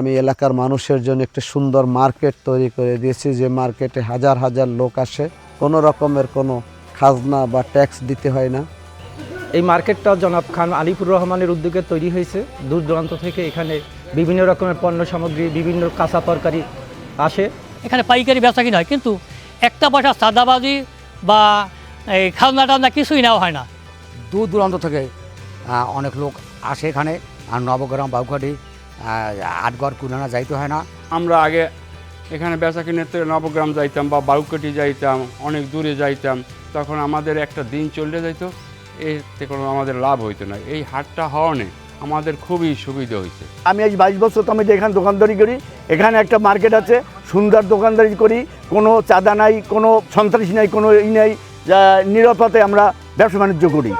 আমি এলাকার মানুষের জন্য একটা সুন্দর মার্কেট তৈরি করে দিয়েছি, যে মার্কেটে হাজার হাজার লোক আসে, কোনো রকমের কোনো খাজনা বা ট্যাক্স দিতে হয় না। এই মার্কেটটা জনাব খান আলিপুর রহমানের উদ্যোগে তৈরি হয়েছে। দূর দূরান্ত থেকে এখানে বিভিন্ন রকমের পণ্য সামগ্রী, বিভিন্ন কাঁচা তরকারি আসে। এখানে পাইকারি বেচা কিনা হয়, কিন্তু একটা পয়সা চাঁদাবাজি বা এই খাজনা টাজনা কিছুই নেওয়া হয় না। দূর দূরান্ত থেকে অনেক লোক আসে এখানে, আর নবগ্রাম, বাউখাটি, আটগড়, কুনানা যাইতে হয় না। আমরা আগে এখানে বেচা কিনতে নবগ্রাম যাইতাম বা বাউকাটি যাইতাম, অনেক দূরে যাইতাম, তখন আমাদের একটা দিন চলে যাইতো, এতে কোনো আমাদের লাভ হইতো না। এই হাটটা হওয়ানে আমাদের খুবই সুবিধা হয়েছে। আমি আজ 22 বছর তো আমি এখানে দোকানদারি করি। এখানে একটা মার্কেট আছে, সুন্দর দোকানদারি করি, কোনো চাঁদা নাই, কোনো সন্ত্রাসী নাই, কোনো ই নাই, নিরাপদে আমরা ব্যবসা বাণিজ্য করি।